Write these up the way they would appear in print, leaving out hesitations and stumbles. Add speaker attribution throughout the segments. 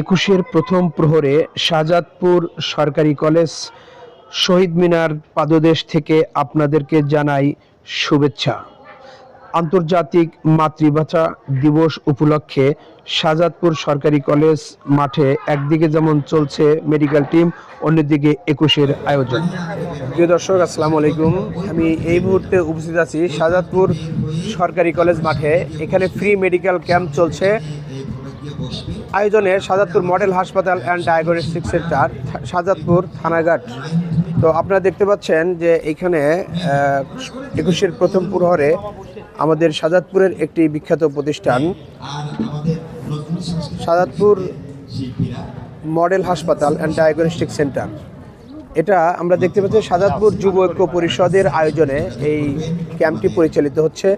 Speaker 1: একুশের প্রথম প্রহরে শাহজাদপুর সরকারি কলেজ শহীদ মিনার পাদদেশ থেকে আপনাদেরকে জানাই শুভেচ্ছা। আন্তর্জাতিক মাতৃভাষা দিবস উপলক্ষে শাহজাদপুর সরকারি কলেজ মাঠে একদিকে যেমন চলছে মেডিকেল টিম, অন্যদিকে একুশের আয়োজন। প্রিয় দর্শক, আসসালামু আলাইকুম। আমি এই মুহূর্তে উপস্থিত আছি শাহজাদপুর সরকারি কলেজ মাঠে। এখানে ফ্রি মেডিকেল ক্যাম্প চলছে আয়োজনে শাহজাদপুর মডেল হাসপাতাল and diagnostic centre, Shahzadpur Thanaghat. তো আপনারা দেখতে পাচ্ছেন যে এখানে একুশের প্রথম প্রহরে আমাদের শাহজাদপুরের একটি বিখ্যাত প্রতিষ্ঠান শাহজাদপুর মডেল হাসপাতাল অ্যান্ড ডায়াগনস্টিক সেন্টার, এটা আমরা দেখতে পাচ্ছি শাহজাদপুর যুব ঐক্য পরিষদের আয়োজনে এই ক্যাম্পটি পরিচালিত হচ্ছে।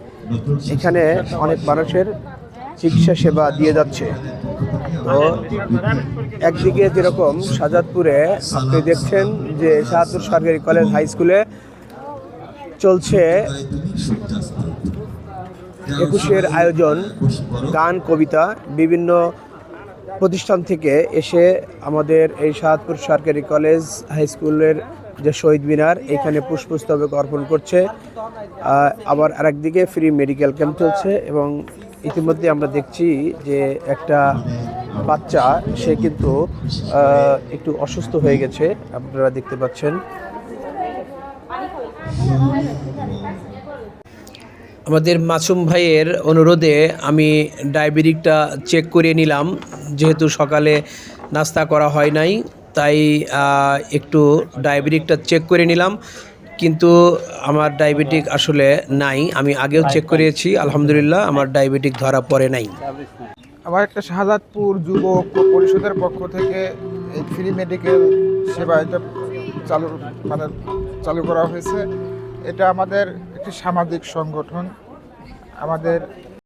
Speaker 1: এখানে অনেক মানুষের চিকিৎসা সেবা দিয়ে যাচ্ছে। তো একদিকে যেরকম শাহজাদপুরে আপনি দেখছেন যে শাহজাদপুর সরকারি কলেজ হাই স্কুলে চলছে একুশের আয়োজন, গান, কবিতা, বিভিন্ন প্রতিষ্ঠান থেকে এসে আমাদের এই শাহজাদপুর সরকারি কলেজ হাই স্কুলের যে শহীদ মিনার, এখানে পুষ্পস্তবক অর্পণ করছে। আবার আরেকদিকে ফ্রি মেডিকেল ক্যাম্প চলছে এবং ইতিমধ্যে আমরা দেখছি যে একটা বাচ্চা, সে কিন্তু একটু অসুস্থ হয়ে গেছে, আপনারা দেখতে পাচ্ছেন। আমাদের মাসুম ভাইয়ের অনুরোধে আমি ডায়াবেটিকটা চেক করে নিলাম, যেহেতু সকালে নাস্তা করা হয় নাই, তাই একটু ডায়াবেটিকটা চেক করে নিলাম। কিন্তু আমার ডায়াবেটিক আসলে নাই, আমি আগেও চেক করেছি, আলহামদুলিল্লাহ আমার ডায়াবেটিক ধরা পড়ে নাই।
Speaker 2: আমার একটা শাহজাদপুর যুব পরিষদের পক্ষ থেকে এই ফ্রি মেডিকেল সেবা এটা চালু করা হয়েছে। এটা আমাদের একটি সামাজিক সংগঠন। আমাদের